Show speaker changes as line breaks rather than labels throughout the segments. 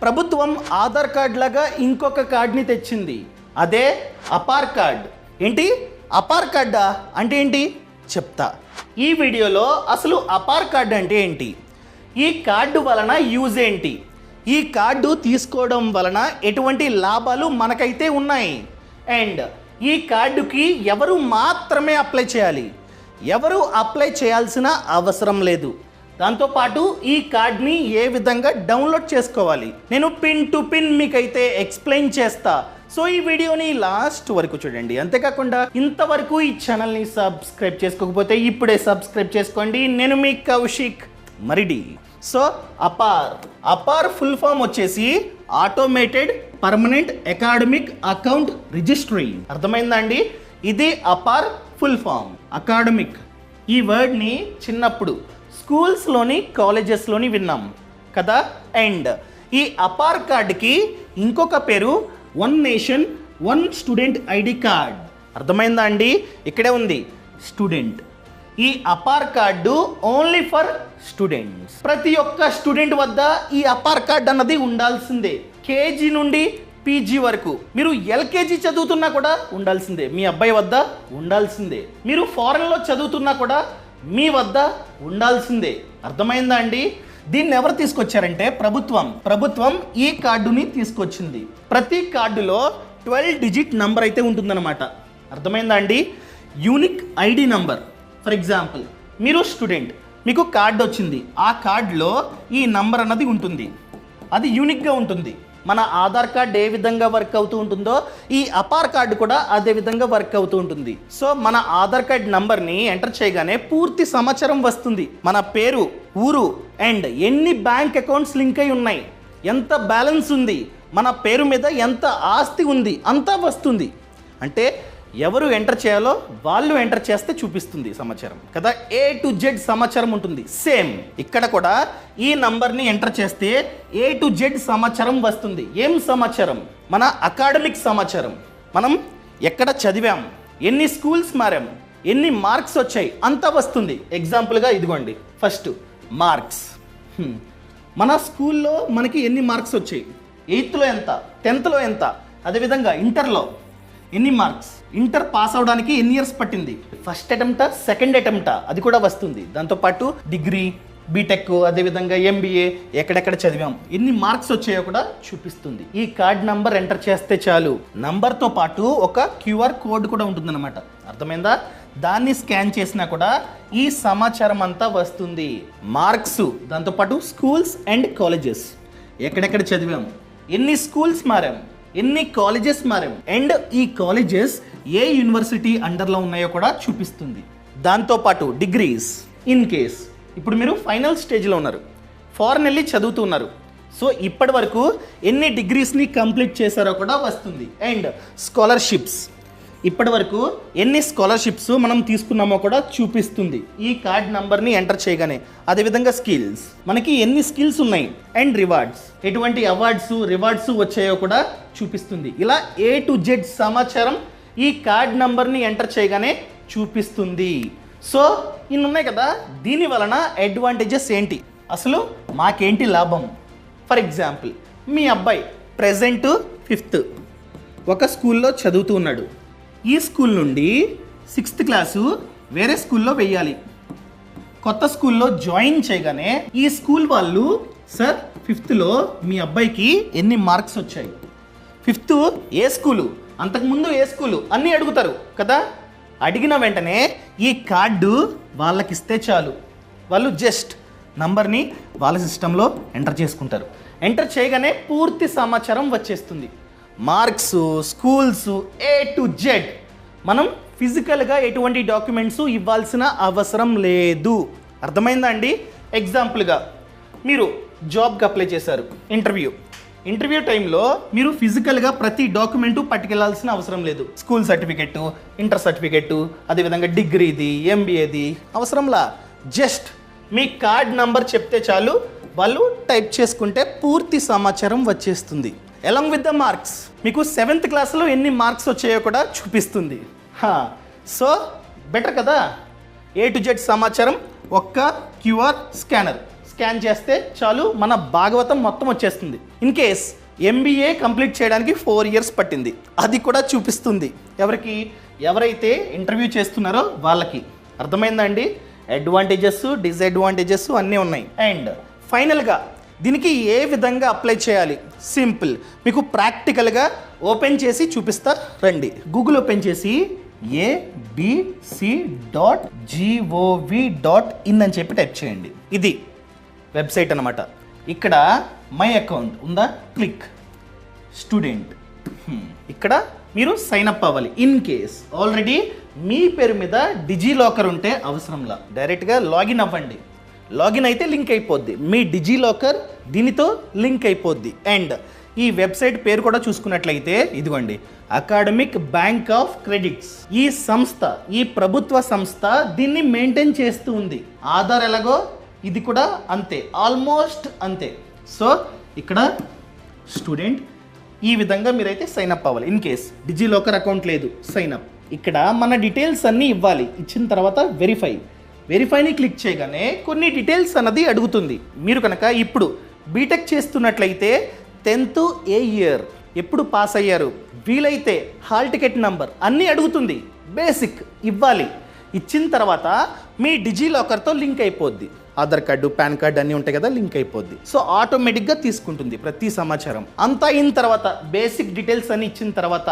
ప్రభుత్వం ఆధార్ కార్డ్ లాగా ఇంకొక కార్డ్ని తెచ్చింది. అదే అపార్ కార్డ్. ఏంటి అపార్ కార్డా అంటే ఏంటి చెప్తా ఈ వీడియోలో. అసలు అపార్ కార్డ్ అంటే ఏంటి, ఈ కార్డు వలన యూజ్ ఏంటి, ఈ కార్డు తీసుకోవడం వలన ఎటువంటి లాభాలు మనకైతే ఉన్నాయి, అండ్ ఈ కార్డుకి ఎవరు మాత్రమే అప్లై చేయాలి, ఎవరు అప్లై చేయాల్సిన అవసరం లేదు, దాంతోపాటు ఈ కార్డ్ని ఏ విధంగా డౌన్లోడ్ చేసుకోవాలి నేను పిన్ టు పిన్ మీకైతే ఎక్స్ప్లెయిన్ చేస్తా. సో ఈ వీడియోని లాస్ట్ వరకు చూడండి. అంతేకాకుండా ఇంతవరకు ఈ ఛానల్ని సబ్స్క్రైబ్ చేసుకోకపోతే ఇప్పుడే సబ్స్క్రైబ్ చేసుకోండి. నేను మీ Kaushik Maridi. So APAAR full form వచ్చేసి automated permanent academic account registry. అర్థమైందా అండి? ఇది అపార్ ఫుల్ ఫామ్. అకాడమిక్ ఈ వర్డ్ని చిన్నప్పుడు స్కూల్స్లోని కాలేజెస్లోని విన్నాం కదా. అండ్ ఈ అపార్ కార్డ్కి ఇంకొక పేరు one nation one student ID card. అర్థమైందా అండి? ఇక్కడే ఉంది స్టూడెంట్. ఈ Apaar card only for students. ప్రతి ఒక్క స్టూడెంట్ వద్ద ఈ అపార్ కార్డ్ అన్నది ఉండాల్సిందే. కేజీ నుండి పీజీ వరకు. మీరు ఎల్కేజీ చదువుతున్నా కూడా ఉండాల్సిందే, మీ అబ్బాయి వద్ద ఉండాల్సిందే. మీరు ఫారెన్లో చదువుతున్నా కూడా మీ వద్ద ఉండాల్సిందే. అర్థమైందా అండి? దీన్ని ఎవరు తీసుకొచ్చారంటే ప్రభుత్వం ఈ కార్డుని తీసుకొచ్చింది. ప్రతి కార్డులో 12 డిజిట్ నంబర్ అయితే ఉంటుందన్నమాట. అర్థమైందా అండి? Unique ID number. For example మీరు స్టూడెంట్, మీకు కార్డు వచ్చింది, ఆ కార్డులో ఈ నంబర్ అన్నది ఉంటుంది, అది యూనిక్గా ఉంటుంది. మన ఆధార్ కార్డ్ ఏ విధంగా వర్క్ అవుతూ ఉంటుందో ఈ అపార్ కార్డు కూడా అదే విధంగా వర్క్ అవుతూ ఉంటుంది. సో మన ఆధార్ కార్డ్ నంబర్ని ఎంటర్ చేయగానే పూర్తి సమాచారం వస్తుంది. మన పేరు, ఊరు, అండ్ ఎన్ని బ్యాంక్ అకౌంట్స్ లింక్ అయి ఉన్నాయి, ఎంత బ్యాలెన్స్ ఉంది, మన పేరు మీద ఎంత ఆస్తి ఉంది, అంతా వస్తుంది. అంటే ఎవరు ఎంటర్ చేయాలో వాళ్ళు ఎంటర్ చేస్తే చూపిస్తుంది సమాచారం కదా. ఏ టు జెడ్ సమాచారం ఉంటుంది. సేమ్ ఇక్కడ కూడా ఈ నంబర్ని ఎంటర్ చేస్తే ఏ టు జెడ్ సమాచారం వస్తుంది. ఏం సమాచారం? మన అకాడమిక్ సమాచారం. మనం ఎక్కడ చదివాం, ఎన్ని స్కూల్స్ మారాం, ఎన్ని మార్క్స్ వచ్చాయి, అంతా వస్తుంది. ఎగ్జాంపుల్గా ఇదిగోండి, ఫస్ట్ మార్క్స్. మన స్కూల్లో మనకి ఎన్ని మార్క్స్ వచ్చాయి, 8th ఎంత, 10th ఎంత, అదేవిధంగా ఇంటర్లో ఎన్ని మార్క్స్, ఇంటర్ పాస్ అవడానికి ఎన్ని ఇయర్స్ పట్టింది, ఫస్ట్ అటెంప్టా సెకండ్ అటెంప్టా, అది కూడా వస్తుంది. దాంతోపాటు డిగ్రీ, బీటెక్, అదేవిధంగా ఎంబీఏ ఎక్కడెక్కడ చదివాం, ఎన్ని మార్క్స్ వచ్చాయో కూడా చూపిస్తుంది. ఈ కార్డ్ నంబర్ ఎంటర్ చేస్తే చాలు. నంబర్తో పాటు ఒక క్యూఆర్ కోడ్ కూడా ఉంటుందన్నమాట. అర్థమైందా? దాన్ని స్కాన్ చేసినా కూడా ఈ సమాచారం అంతా వస్తుంది. మార్క్స్, దాంతోపాటు స్కూల్స్ అండ్ కాలేజెస్, ఎక్కడెక్కడ చదివాం, ఎన్ని స్కూల్స్ మారాం, ఎన్ని కాలేజెస్ మారాం, అండ్ ఈ కాలేజెస్ ఏ యూనివర్సిటీ అండర్లో ఉన్నాయో కూడా చూపిస్తుంది. దాంతోపాటు డిగ్రీస్, ఇన్ కేస్ ఇప్పుడు మీరు ఫైనల్ స్టేజ్లో ఉన్నారు, ఫారెన్ వెళ్ళి చదువుతున్నారు, సో ఇప్పటి వరకు ఎన్ని డిగ్రీస్ని కంప్లీట్ చేశారో కూడా వస్తుంది. అండ్ స్కాలర్షిప్స్, ఇప్పటి వరకు ఎన్ని స్కాలర్షిప్స్ మనం తీసుకున్నామో కూడా చూపిస్తుంది ఈ కార్డ్ నంబర్ని ఎంటర్ చేయగానే. అదేవిధంగా స్కిల్స్, మనకి ఎన్ని స్కిల్స్ ఉన్నాయి, అండ్ రివార్డ్స్, ఎటువంటి అవార్డ్స్ రివార్డ్స్ వచ్చాయో కూడా చూపిస్తుంది. ఇలా ఏ టు జెడ్ సమాచారం ఈ కార్డ్ నంబర్ని ఎంటర్ చేయగానే చూపిస్తుంది. సో ఇన్ని ఉన్నాయి కదా. దీని వలన అడ్వాంటేజెస్ ఏంటి, అసలు మాకేంటి లాభం? ఫర్ ఎగ్జాంపుల్ మీ అబ్బాయి ప్రెజెంట్ 5th ఒక స్కూల్లో చదువుతూ ఉన్నాడు. ఈ స్కూల్ నుండి 6th క్లాసు వేరే స్కూల్లో వెయ్యాలి. కొత్త స్కూల్లో జాయిన్ చేయగానే ఈ స్కూల్ వాళ్ళు, సార్ 5thలో మీ అబ్బాయికి ఎన్ని మార్క్స్ వచ్చాయి, 5th ఏ స్కూలు, అంతకుముందు ఏ స్కూలు అన్నీ అడుగుతారు కదా. అడిగిన వెంటనే ఈ కార్డు వాళ్ళకి ఇస్తే చాలు, వాళ్ళు జస్ట్ నంబర్ని వాళ్ళ సిస్టంలో ఎంటర్ చేసుకుంటారు. ఎంటర్ చేయగానే పూర్తి సమాచారం వచ్చేస్తుంది. Marks, schools, A to Z. మనం ఫిజికల్గా ఎటువంటి డాక్యుమెంట్స్ ఇవ్వాల్సిన అవసరం లేదు. అర్థమైందా అండి? ఎగ్జాంపుల్గా మీరు జాబ్కి అప్లై చేశారు, ఇంటర్వ్యూ టైంలో మీరు ఫిజికల్గా ప్రతి డాక్యుమెంటు పట్టుకెళ్లాల్సిన అవసరం లేదు. స్కూల్ సర్టిఫికెట్టు, ఇంటర్ సర్టిఫికెట్టు, అదేవిధంగా డిగ్రీది, ఎంబీఏది అవసరంలా. జస్ట్ మీ కార్డ్ నంబర్ చెప్తే చాలు, వాళ్ళు టైప్ చేసుకుంటే పూర్తి సమాచారం వచ్చేస్తుంది. అలాంగ్ విత్ ద మార్క్స్, మీకు 7th క్లాస్లో ఎన్ని మార్క్స్ వచ్చాయో కూడా చూపిస్తుంది. సో బెటర్ కదా. ఏ టు జెడ్ సమాచారం ఒక్క క్యూఆర్ స్కాన్ చేస్తే చాలు మన భాగవతం మొత్తం వచ్చేస్తుంది. ఇన్ కేస్ MBA కంప్లీట్ చేయడానికి 4 years పట్టింది, అది కూడా చూపిస్తుంది. ఎవరైతే ఇంటర్వ్యూ చేస్తున్నారో వాళ్ళకి. అర్థమైందా అండి? అడ్వాంటేజెస్, డిసడ్వాంటేజెస్ అన్నీ ఉన్నాయి. అండ్ ఫైనల్గా దీనికి ఏ విధంగా అప్లై చేయాలి? సింపుల్, మీకు ప్రాక్టికల్గా ఓపెన్ చేసి చూపిస్తా రండి. గూగుల్ ఓపెన్ చేసి abc.gov.in అని చెప్పి టైప్ చేయండి. ఇది వెబ్సైట్ అనమాట. ఇక్కడ మై అకౌంట్ ఉందా? Click student. ఇక్కడ మీరు సైన్ అప్ అవ్వాలి. ఇన్ కేస్ ఆల్రెడీ మీ పేరు మీద డిజిలాకర్ ఉంటే అవసరంలా, డైరెక్ట్గా లాగిన్ అవ్వండి. లాగిన్ అయితే లింక్ అయిపోద్ది, మీ డిజిలాకర్ దీనితో లింక్ అయిపోద్ది. అండ్ ఈ వెబ్సైట్ పేరు కూడా చూసుకున్నట్లయితే ఇదిగోండి, అకాడమిక్ బ్యాంక్ ఆఫ్ క్రెడిట్స్. ఈ సంస్థ, ఈ ప్రభుత్వ సంస్థ దీన్ని మెయింటైన్ చేస్తూ ఉంది. ఆధార్ ఎలాగో ఇది కూడా అంతే, ఆల్మోస్ట్ అంతే. సో ఇక్కడ స్టూడెంట్ ఈ విధంగా మీరైతే సైన్ అప్ అవ్వాలి. ఇన్ కేస్ డిజిలాకర్ అకౌంట్ లేదు, సైన్ అప్. ఇక్కడ మన డీటెయిల్స్ అన్నీ ఇవ్వాలి. ఇచ్చిన తర్వాత వెరిఫైని క్లిక్ చేయగానే కొన్ని డీటెయిల్స్ అన్నది అడుగుతుంది. మీరు కనుక ఇప్పుడు బీటెక్ చేస్తున్నట్లయితే 10th ఏ ఇయర్, ఎప్పుడు పాస్ అయ్యారు, వీలైతే హాల్ టికెట్ నంబర్ అన్నీ అడుగుతుంది. బేసిక్ ఇవ్వాలి. ఇచ్చిన తర్వాత మీ డిజిలాకర్తో లింక్ అయిపోద్ది. ఆధార్ కార్డు, పాన్ కార్డు అన్నీ ఉంటాయి కదా, లింక్ అయిపోద్ది. సో ఆటోమేటిక్గా తీసుకుంటుంది ప్రతి సమాచారం. అంతా అయిన తర్వాత బేసిక్ డీటెయిల్స్ అన్ని ఇచ్చిన తర్వాత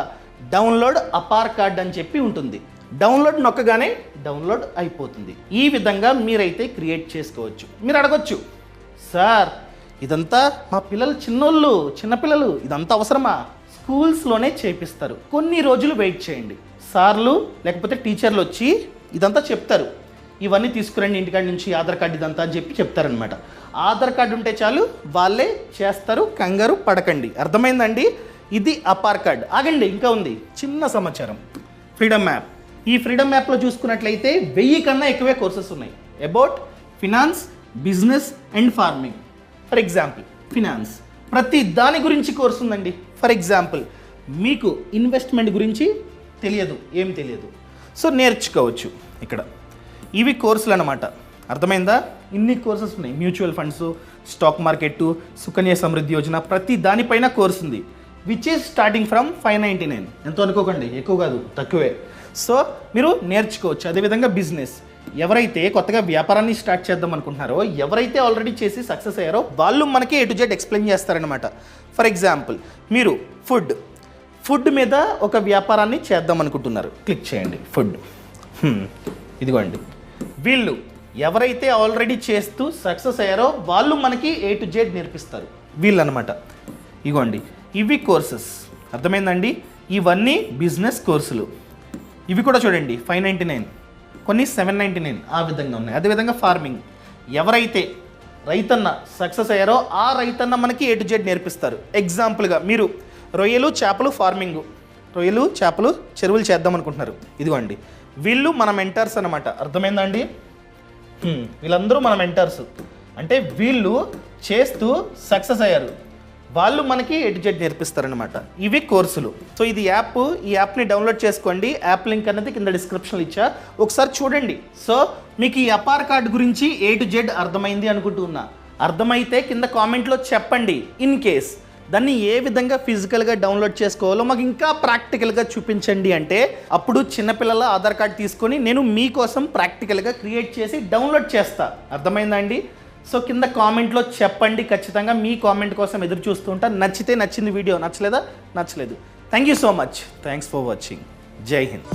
డౌన్లోడ్ అపార్ కార్డ్ అని చెప్పి ఉంటుంది. డౌన్లోడ్ నొక్కగానే డౌన్లోడ్ అయిపోతుంది. ఈ విధంగా మీరైతే క్రియేట్ చేసుకోవచ్చు. మీరు అడగొచ్చు, సార్ ఇదంతా మా పిల్లలు చిన్నపిల్లలు ఇదంతా అవసరమా? స్కూల్స్లోనే చేపిస్తారు. కొన్ని రోజులు వెయిట్ చేయండి. సార్లు లేకపోతే టీచర్లు వచ్చి ఇదంతా చెప్తారు. ఇవన్నీ తీసుకురండి ఇంటికాడ నుంచి, ఆధార్ కార్డు ఇదంతా అని చెప్పి చెప్తారనమాట. ఆధార్ కార్డు ఉంటే చాలు, వాళ్ళే చేస్తారు. కంగారు పడకండి. అర్థమైందండి? ఇది అపార్ కార్డ్. ఆగండి, ఇంకా ఉంది చిన్న సమాచారం. Freedom app. ఈ ఫ్రీడమ్ యాప్లో చూసుకున్నట్లయితే 1000 కన్నా ఎక్కువే కోర్సెస్ ఉన్నాయి. About finance, business and farming. For example finance, ప్రతి దాని గురించి కోర్సు ఉందండి. ఫర్ ఎగ్జాంపుల్ మీకు ఇన్వెస్ట్మెంట్ గురించి ఏం తెలియదు, సో నేర్చుకోవచ్చు ఇక్కడ. ఇవి కోర్సులు అన్నమాట. అర్థమైందా? ఇన్ని కోర్సెస్ ఉన్నాయి. Mutual funds, stock market, Sukanya Samriddhi Yojana, ప్రతి దానిపైన కోర్సు ఉంది. Which is starting from 599. ఎంతో అనుకోకండి, ఎక్కువ కాదు, తక్కువే. సో మీరు నేర్చుకోవచ్చు. అదేవిధంగా బిజినెస్, ఎవరైతే కొత్తగా వ్యాపారాన్ని స్టార్ట్ చేద్దాం అనుకుంటున్నారో, ఎవరైతే ఆల్రెడీ చేసి సక్సెస్ అయ్యారో వాళ్ళు మనకి A to Z ఎక్స్ప్లెయిన్ చేస్తారనమాట. ఫర్ ఎగ్జాంపుల్ మీరు ఫుడ్ మీద ఒక వ్యాపారాన్ని చేద్దాం అనుకుంటున్నారు, క్లిక్ చేయండి ఫుడ్. ఇదిగోండి, వీళ్ళు ఎవరైతే ఆల్రెడీ చేస్తూ సక్సెస్ అయ్యారో వాళ్ళు మనకి A to Z నేర్పిస్తారు. వీళ్ళు అనమాట. ఇగోండి, ఇవి కోర్సెస్. అర్థమైందండి? ఇవన్నీ బిజినెస్ కోర్సులు. ఇవి కూడా చూడండి, 599, కొన్ని 799, ఆ విధంగా ఉన్నాయి. అదేవిధంగా ఫార్మింగ్, ఎవరైతే రైతన్న సక్సెస్ అయ్యారో ఆ రైతన్న మనకి A to Z నేర్పిస్తారు. ఎగ్జాంపుల్గా మీరు రొయ్యలు, చేపలు ఫార్మింగ్, రొయ్యలు, చేపలు చెరువులు చేద్దాం అనుకుంటున్నారు. ఇదిగోండి, వీళ్ళు మన మెంటర్స్ అనమాట. అర్థమైందండి? వీళ్ళందరూ మన మెంటర్స్. అంటే వీళ్ళు చేస్తూ సక్సెస్ అయ్యారు, వాళ్ళు మనకి A to Z నేర్పిస్తారనమాట. ఇవి కోర్సులు. సో ఇది యాప్. ఈ యాప్ని డౌన్లోడ్ చేసుకోండి. యాప్ లింక్ అనేది కింద డిస్క్రిప్షన్లో ఇచ్చా, ఒకసారి చూడండి. సో మీకు ఈ అపార్ కార్డ్ గురించి A to Z అర్థమైంది అనుకుంటున్నా. అర్థమైతే కింద కామెంట్లో చెప్పండి. ఇన్ కేస్ దాన్ని ఏ విధంగా ఫిజికల్గా డౌన్లోడ్ చేసుకోవాలో మాకు ఇంకా ప్రాక్టికల్గా చూపించండి అంటే అప్పుడు చిన్నపిల్లల ఆధార్ కార్డ్ తీసుకొని నేను మీకోసం ప్రాక్టికల్గా క్రియేట్ చేసి డౌన్లోడ్ చేస్తా. అర్థమైందా అండి? సో కింద కామెంట్లో చెప్పండి. ఖచ్చితంగా మీ కామెంట్ కోసం ఎదురు చూస్తూ ఉంటా. నచ్చితే నచ్చింది వీడియో, నచ్చలేదు. Thank you so much. Thanks for watching. జై హింద్.